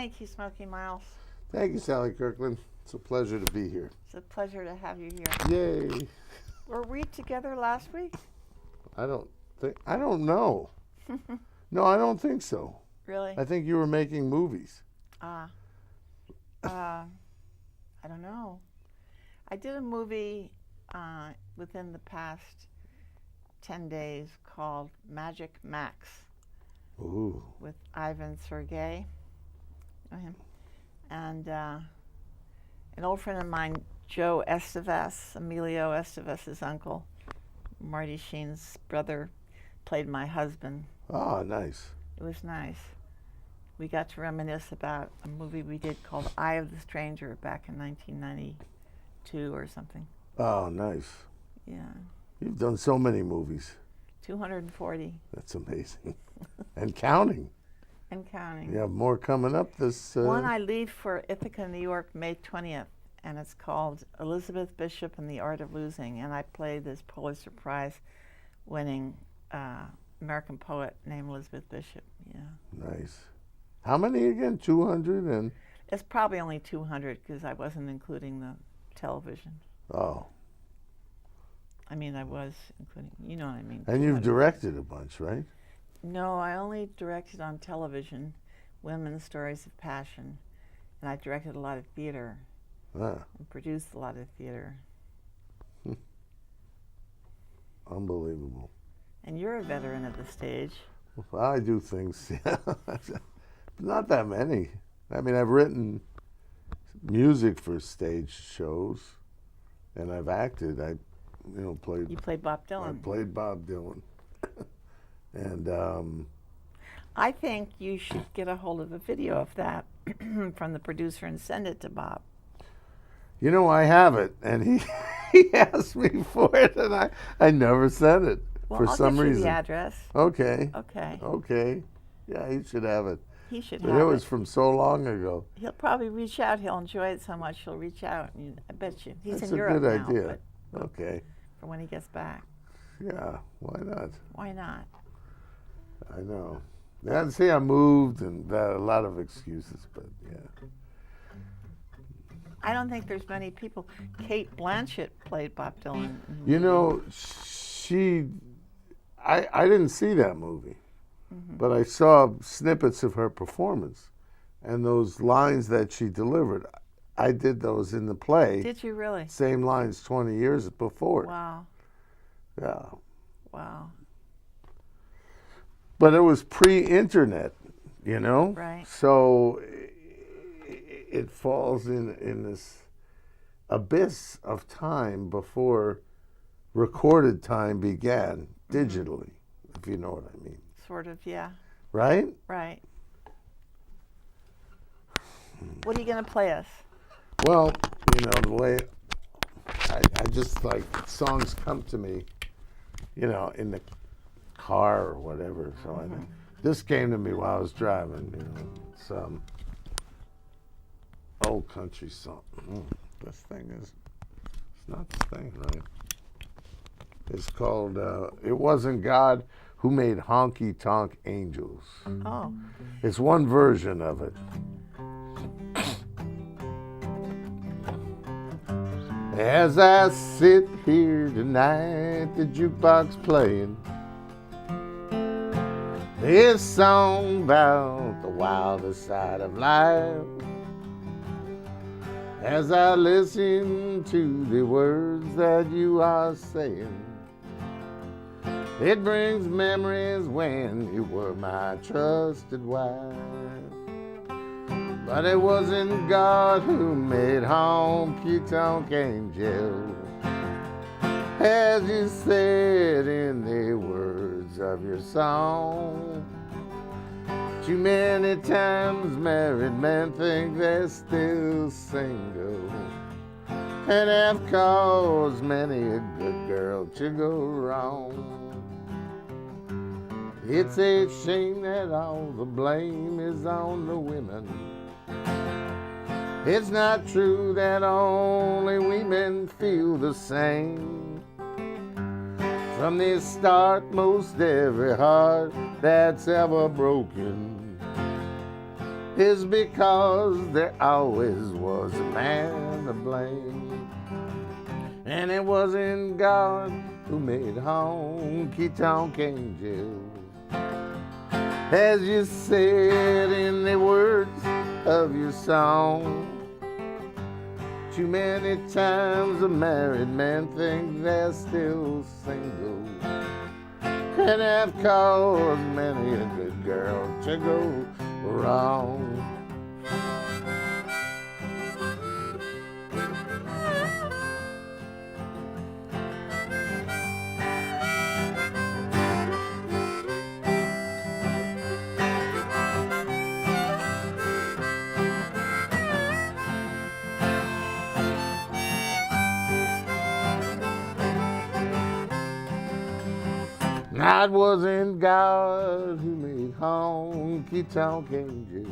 Thank you, Smokey Miles. Thank you, Sally Kirkland. It's a pleasure to be here. It's a pleasure to have you here. Yay. Were we together last week? I don't know. No, I don't think so. Really? I think you were making movies. I don't know. I did a movie within the past 10 days called Magic Max. Ooh. With Ivan Sergey. Know him? And an old friend of mine, Joe Estevez, Emilio Estevez's uncle, Marty Sheen's brother, played my husband. Oh, nice. It was nice. We got to reminisce about a movie we did called Eye of the Stranger back in 1992 or something. Oh, nice. Yeah. You've done so many movies. 240. That's amazing. And counting. And counting. You have more coming up this... One I leave for Ithaca, New York, May 20th, and it's called Elizabeth Bishop and the Art of Losing, and I play this Pulitzer Prize winning American poet named Elizabeth Bishop. Yeah. Nice. How many again? 200 and... It's probably only 200 because I wasn't including the television. Oh. I mean, I was including, you know what I mean. And you've directed a bunch, right? No, I only directed on television, Women's Stories of Passion, and I directed a lot of theater and produced a lot of theater. Unbelievable. And you're a veteran of the stage. Well, I do things, yeah. Not that many. I mean, I've written music for stage shows, and I've acted. Played. You played Bob Dylan. I played Bob Dylan. And I think you should get a hold of a video of that from the producer and send it to Bob. You know, I have it, and he asked me for it, and I never sent it for some reason. I'll get you the address. Okay. Okay. Okay. Yeah, he should have it. He should but have it. It was from so long ago. He'll probably reach out. He'll enjoy it so much he'll reach out. I bet you. He's That's in Europe now. That's a good idea. But okay. For when he gets back. Yeah, why not? Why not? I know. Yeah, see, I moved and a lot of excuses, but yeah. I don't think there's many people. Kate Blanchett played Bob Dylan. You know, I didn't see that movie, but I saw snippets of her performance, and those lines that she delivered, I did those in the play. Did you really? Same lines 20 years before. Wow. Yeah. Wow. But it was pre-internet, you know? Right. So it falls in this abyss of time before recorded time began digitally, if you know what I mean. Sort of, yeah. Right? Right. What are you going to play us? Well, the way I just like songs come to me, in the car or whatever. So this came to me while I was driving, some old country song. This thing it's not the thing, right? It's called It Wasn't God Who Made Honky Tonk Angels. Oh. It's one version of it. As I sit here tonight, the jukebox playing this song about the wilder side of life. As I listen to the words that you are saying, it brings memories when you were my trusted wife. But it wasn't God who made honky tonk angels, as you said in the words of your song. Too many times married men think they're still single, and have caused many a good girl to go wrong. It's a shame that all the blame is on the women. It's not true that only women feel the same. From the start, most every heart that's ever broken is because there always was a man to blame. And it wasn't God who made honky-tonk angels, as you said in the words of your song. Too many times a married man thinks they're still single, and have caused many a good girl to go wrong. Now it wasn't God who made honky-tonk angels,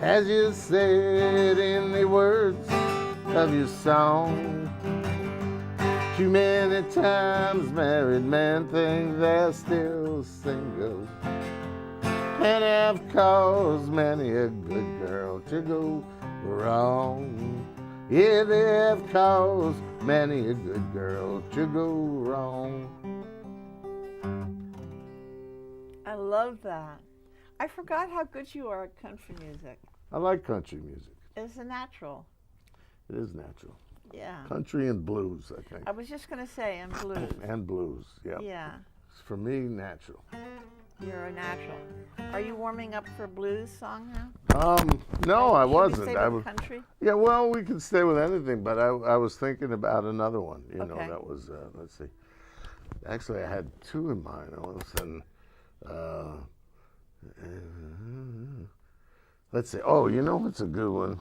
as you said in the words of your song. Too many times married men think they're still single, and have caused many a good girl to go wrong. Yeah, they have caused many a good girl to go wrong. I love that. I forgot how good you are at country music. I like country music. It's a natural. It is natural. Yeah. Country and blues, I think. I was just going to say, and blues. And blues, yeah. Yeah. It's for me, natural. You're a natural. Are you warming up for a blues song now? No, I Should we wasn't. stay with country? Yeah, well, we can stay with anything, but I was thinking about another one. You know, Okay. that was, let's see. Actually, I had two in mind. All of a sudden, let's see. Oh, you know what's a good one?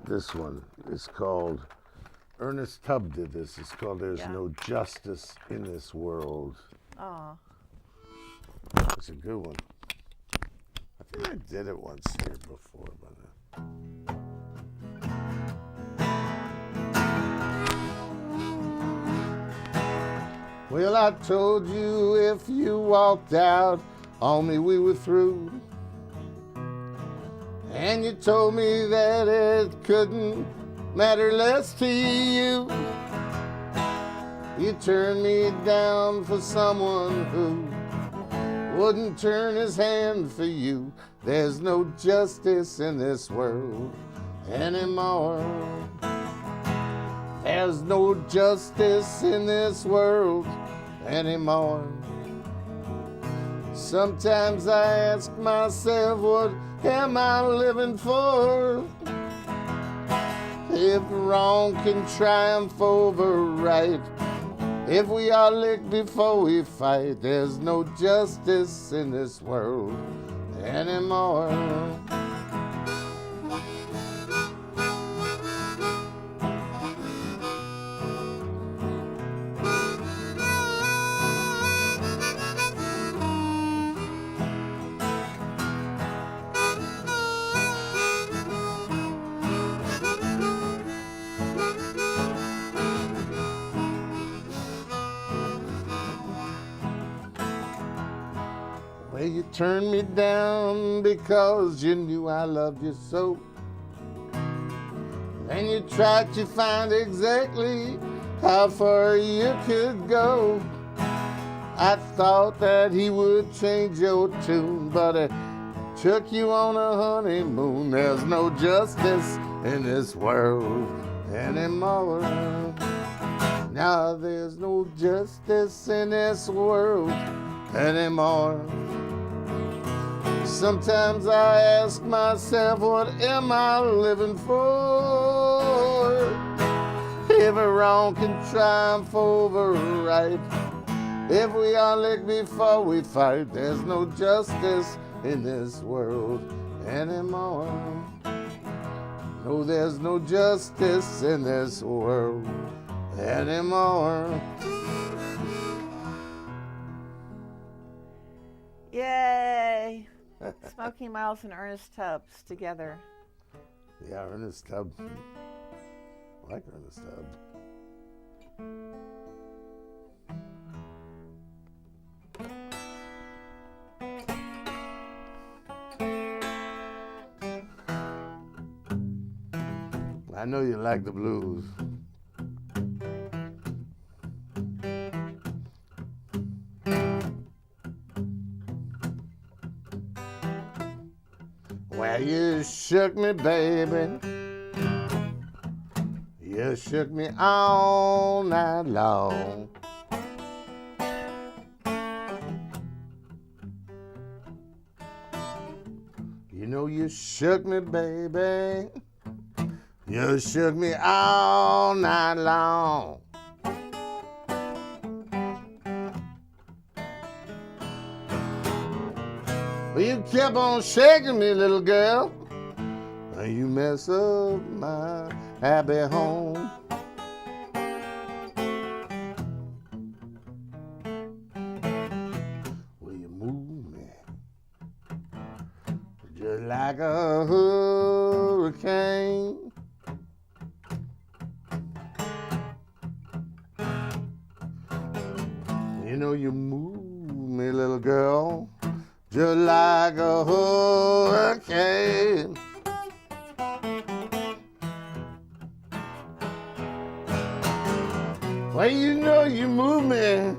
This one is called, Ernest Tubb did this. It's called There's No Justice in This World. Oh. It's a good one. I think I did it once here before, but well, I told you if you walked out on me, we were through. And you told me that it couldn't matter less to you. You turned me down for someone who wouldn't turn his hand for you. There's no justice in this world anymore. There's no justice in this world anymore. Sometimes I ask myself, what am I living for? If wrong can triumph over right, if we are licked before we fight, there's no justice in this world anymore. Well, you turned me down because you knew I loved you so. And you tried to find exactly how far you could go. I thought that he would change your tune, but it took you on a honeymoon. There's no justice in this world anymore. Now there's no justice in this world anymore. Sometimes I ask myself, what am I living for? If a wrong can triumph over right, if we are licked before we fight, there's no justice in this world anymore. No, there's no justice in this world anymore. Yay! Smokey Miles and Ernest Tubbs together. Yeah, Ernest Tubb. I like Ernest Tubb. I know you like the blues. Well, you shook me, baby. You shook me all night long. You know you shook me, baby. You shook me all night long. Well, you kept on shaking me, little girl. And you mess up my happy home. Well, you move me just like a hurricane. You know you move me, little girl, just like a hurricane. Well, you know you move me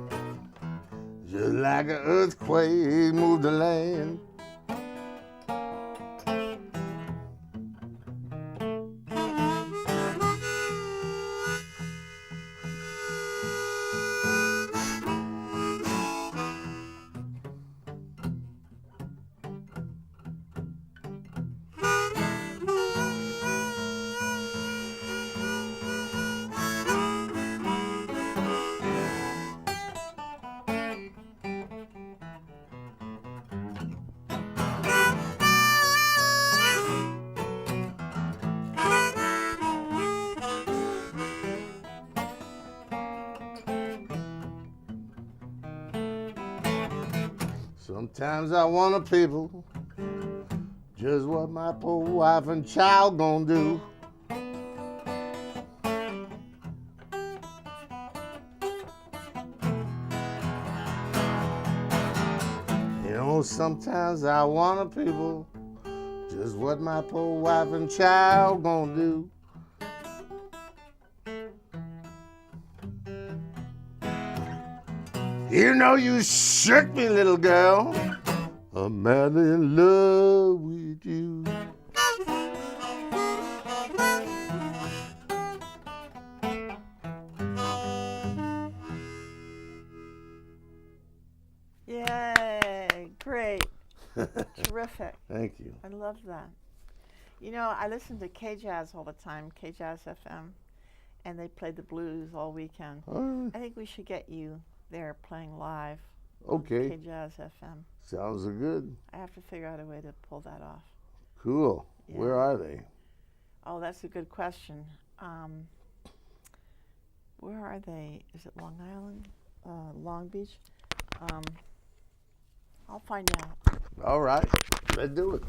just like an earthquake move the land. Sometimes I wonder, people, just what my poor wife and child gonna do. You know, sometimes I wonder, people, just what my poor wife and child gonna do. You know you shook me, little girl. I'm madly in love with you. Yay, great. Terrific. Thank you. I love that. You know, I listen to K-Jazz all the time, K-Jazz FM, and they play the blues all weekend. I think we should get you there playing live. Okay. K-Jazz FM. Sounds good. I have to figure out a way to pull that off. Cool. Yeah. Where are they? Oh, that's a good question. Where are they? Is it Long Island? Long Beach? I'll find out. All right. Let's do it.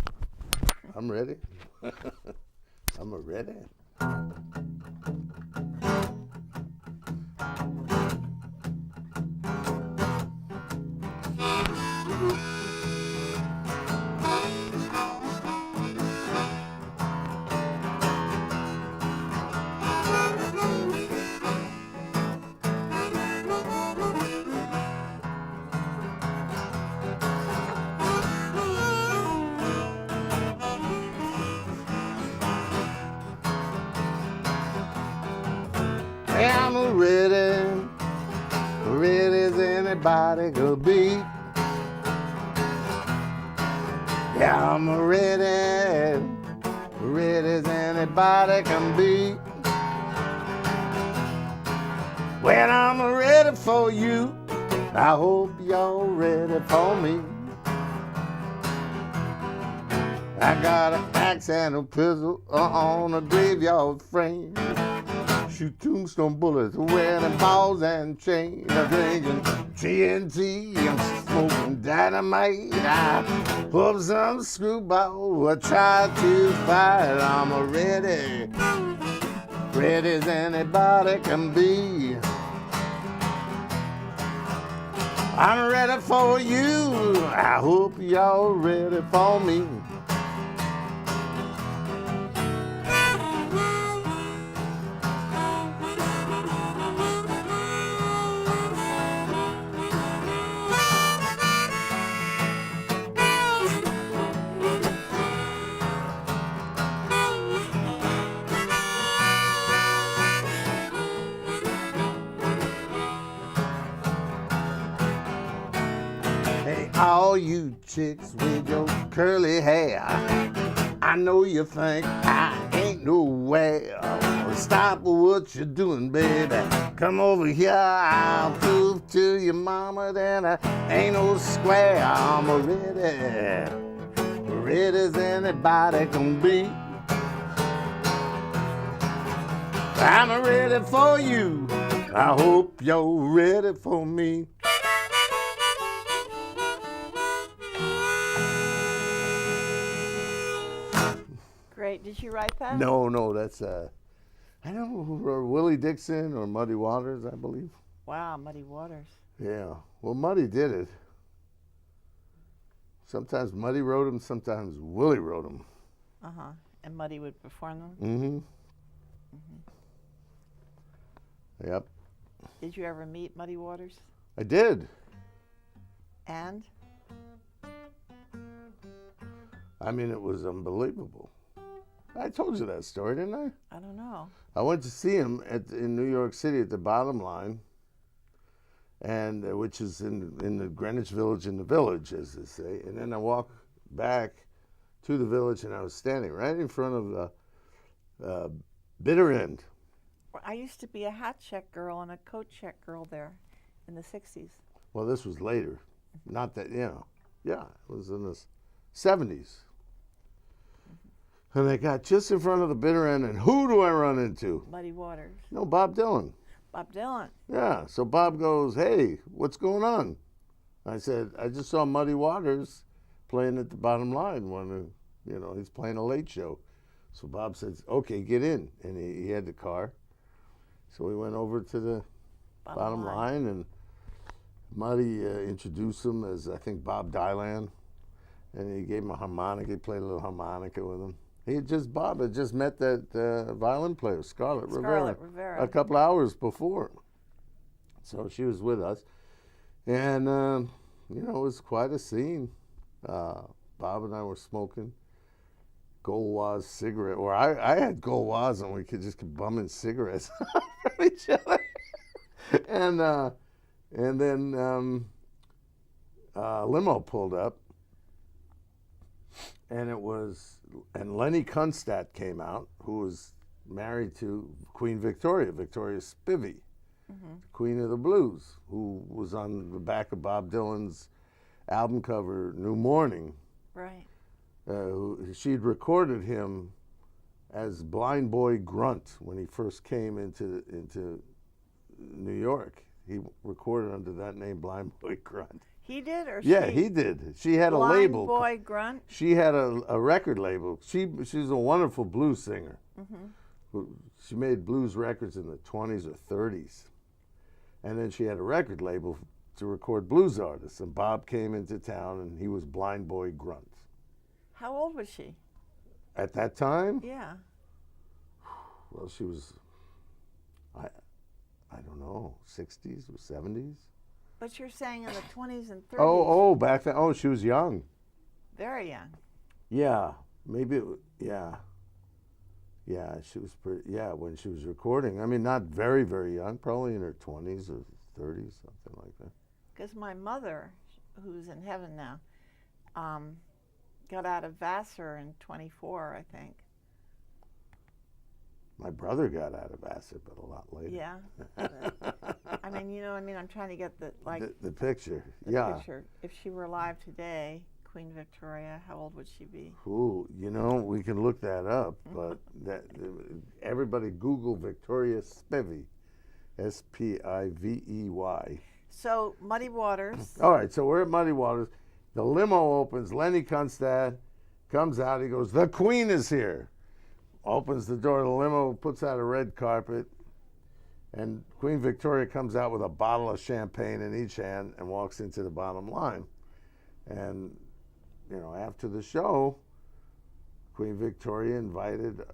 I'm ready. I'm ready. I'm ready, ready as anybody could be. Yeah, I'm ready, ready as anybody can be. When I'm ready for you, I hope y'all ready for me. I got an axe and a pistol on a graveyard frame. Shoot tombstone bullets, wearing balls and chains. I'm drinking TNT, I'm smoking dynamite. I hope some screwball will try to fight. I'm ready, ready as anybody can be. I'm ready for you, I hope y'all ready for me. All you chicks with your curly hair, I know you think I ain't nowhere. Stop what you're doing, baby. Come over here, I'll prove to your mama that I ain't no square. I'm ready as anybody can be. I'm ready for you. I hope you're ready for me. Great. Did you write that? No, that's I don't know who wrote Willie Dixon or Muddy Waters, I believe. Wow, Muddy Waters. Yeah. Well, Muddy did it. Sometimes Muddy wrote them, sometimes Willie wrote them. Uh-huh. And Muddy would perform them? Mm-hmm. Yep. Did you ever meet Muddy Waters? I did. And? I mean, it was unbelievable. I told you that story, didn't I? I don't know. I went to see him in New York City at the Bottom Line, and which is in the Greenwich Village, in the Village, as they say. And then I walked back to the Village, and I was standing right in front of the bitter end. I used to be a hat check girl and a coat check girl there in the 60s. Well, this was later. Not that, yeah, it was in the 70s. And I got just in front of the bitter end, and who do I run into? Muddy Waters. No, Bob Dylan. Bob Dylan. Yeah, so Bob goes, "Hey, what's going on?" I said, "I just saw Muddy Waters playing at the Bottom Line when, he's playing a late show." So Bob says, "Okay, get in." And he had the car. So we went over to the Bottom Line, and Muddy introduced him as, I think, Bob Dylan. And he gave him a harmonica. He played a little harmonica with him. Bob had just met that violin player, Scarlett Rivera, a couple hours before. So she was with us. And, it was quite a scene. Bob and I were smoking Gauloise cigarette. Or I had Gauloise, and we could just keep bumming cigarettes from each other. And then limo pulled up. And Lenny Kunstadt came out, who was married to Queen Victoria Spivey, Queen of the Blues, who was on the back of Bob Dylan's album cover, New Morning. Right. She'd recorded him as Blind Boy Grunt when he first came into New York. He recorded under that name, Blind Boy Grunt. He did, or yeah, she? He did. She had a label. Blind Boy Grunt? She had a record label. She's a wonderful blues singer. She made blues records in the 20s or 30s. And then she had a record label to record blues artists. And Bob came into town, and he was Blind Boy Grunt. How old was she? At that time? Yeah. Well, she was, I don't know, 60s or 70s? But you're saying in the 20s and 30s. Oh, back then. Oh, she was young. Very young. Yeah, maybe. Yeah, she was pretty. Yeah, when she was recording. I mean, not very, very young. Probably in her 20s or 30s, something like that. Because my mother, who's in heaven now, got out of Vassar in 24, I think. My brother got out of Vassar, but a lot later. Yeah. I mean, I'm trying to get the picture. The picture. If she were alive today, Queen Victoria, how old would she be? Ooh, we can look that up, but everybody Google Victoria Spivey, Spivey. So Muddy Waters. All right, so we're at Muddy Waters. The limo opens. Lenny Kunstadt comes out. He goes, "The Queen is here." Opens the door of the limo, puts out a red carpet, and Queen Victoria comes out with a bottle of champagne in each hand and walks into the Bottom Line. And, after the show, Queen Victoria invited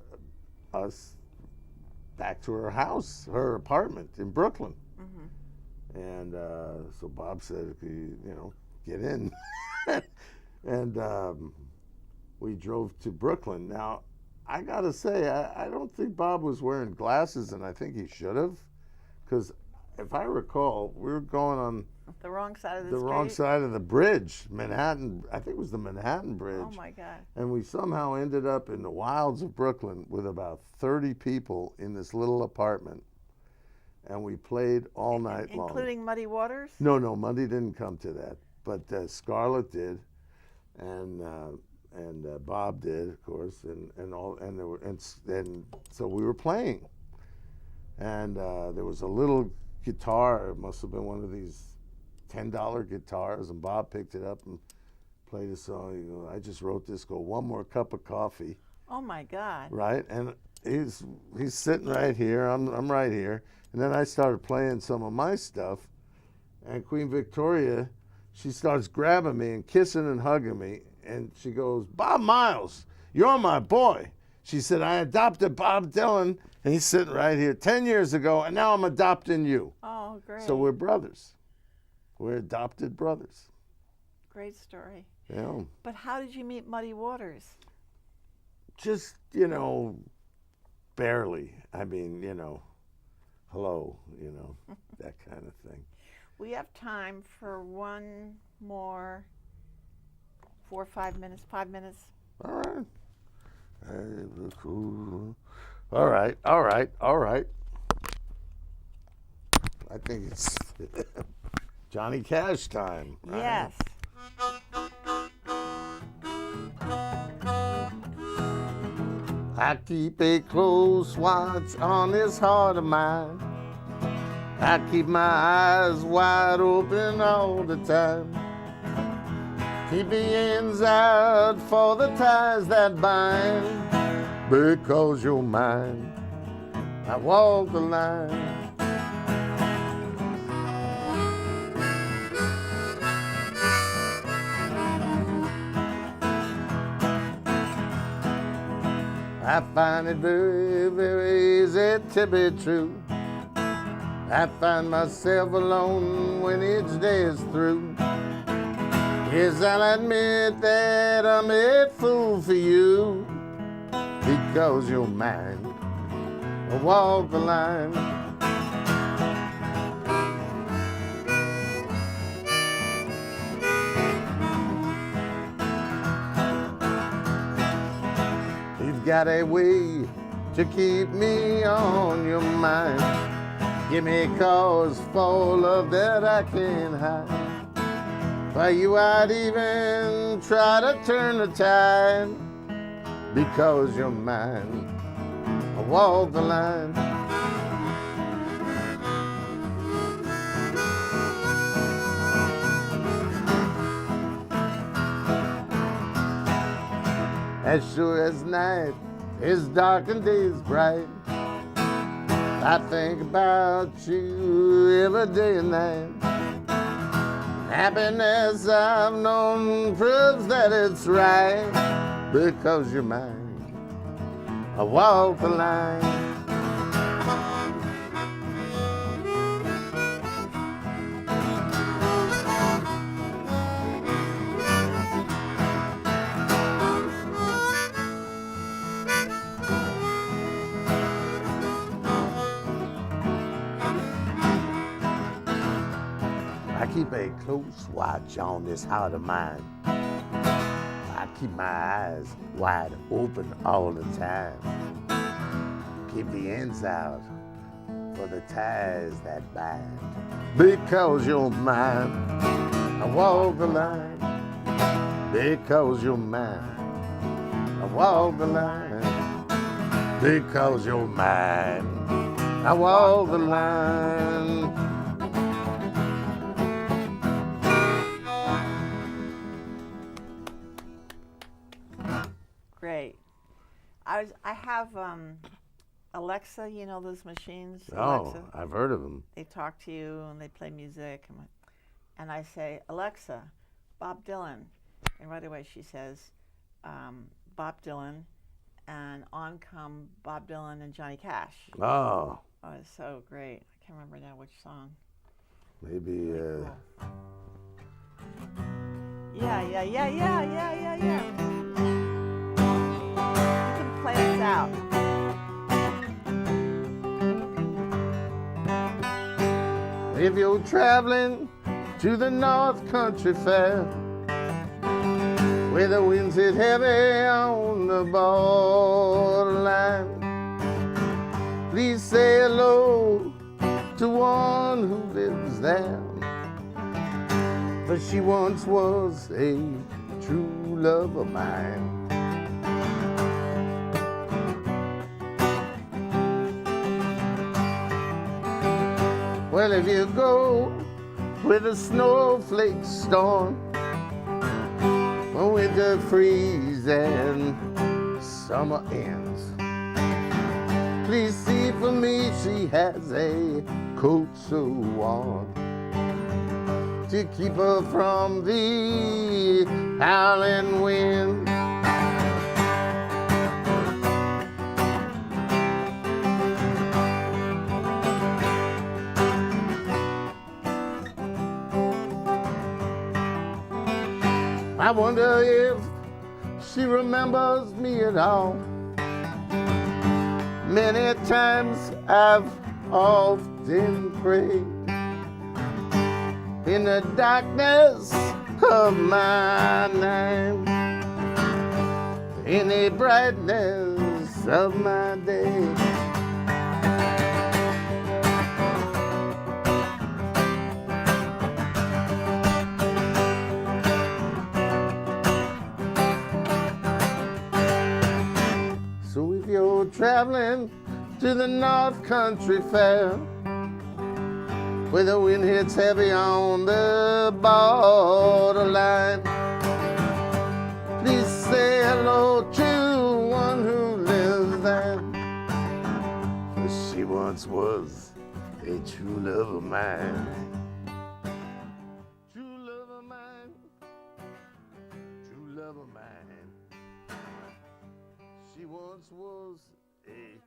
us back to her house, her apartment in Brooklyn. And so Bob said, get in. And we drove to Brooklyn. Now, I gotta say, I don't think Bob was wearing glasses, and I think he should have, because if I recall, we were going on The wrong side of the the street? wrong side of the bridge, Manhattan. I think it was the Manhattan Bridge. Oh, my God. And we somehow ended up in the wilds of Brooklyn with about 30 people in this little apartment. And we played all night long. Including Muddy Waters? No, Monday didn't come to that. But Scarlett did. And Bob did, of course, and so we were playing, and there was a little guitar. It must have been one of these $10 guitars, and Bob picked it up and played a song. He goes, "I just wrote this. Go, one more cup of coffee." Oh my God! Right, and he's sitting right here. I'm right here, and then I started playing some of my stuff, and Queen Victoria, she starts grabbing me and kissing and hugging me. And she goes, "Bob Miles, you're my boy." She said, "I adopted Bob Dylan, and he's sitting right here 10 years ago, and now I'm adopting you." Oh, great. So we're brothers. We're adopted brothers. Great story. Yeah. But how did you meet Muddy Waters? Just, barely. I mean, hello, that kind of thing. We have time for one more 4 or 5 minutes, 5 minutes. All right. All right. I think it's Johnny Cash time. Right? Yes. I keep a close watch on this heart of mine. I keep my eyes wide open all the time. Keep the ends out for the ties that bind. Because you're mine, I walk the line. I find it very, very easy to be true. I find myself alone when each day is through. Yes, I'll admit that I'm a fool for you. Because you're mine, I walk the line. You've got a way to keep me on your mind. Give me cause for love that I can't hide. By you I'd even try to turn the tide. Because you're mine, I walk the line. As sure as night is dark and day is bright, I think about you every day and night. Happiness I've known proves that it's right. Because you're mine, I walk the line. I keep a close watch on this heart of mine. I keep my eyes wide open all the time. Keep the ends out for the ties that bind. Because you're mine, I walk the line. Because you're mine, I walk the line. Because you're mine, I walk the line. Great. I have Alexa, you know those machines? Oh, Alexa, I've heard of them. they talk to you and they play music. And I say, "Alexa, Bob Dylan." And right away she says, Bob Dylan. And on come Bob Dylan and Johnny Cash. Oh, Oh, it's so great. I can't remember now which song. maybe. Really cool. Yeah. You can play us out. If you're traveling to the North Country Fair, where the winds hit heavy on the borderline. Please say hello to one who lives there, for she once was a true love of mine. Well, if you go with a snowflake storm, when winter freezes and summer ends, please see for me she has a coat so warm to keep her from the howling wind. I wonder if she remembers me at all. Many times I've often prayed in the darkness of my night, in the brightness of my day. So if you're traveling to the North Country Fair, where the wind hits heavy on the borderline, please say hello to one who lives there, for she once was a true love of mine. True love of mine. True love of mine. She once was a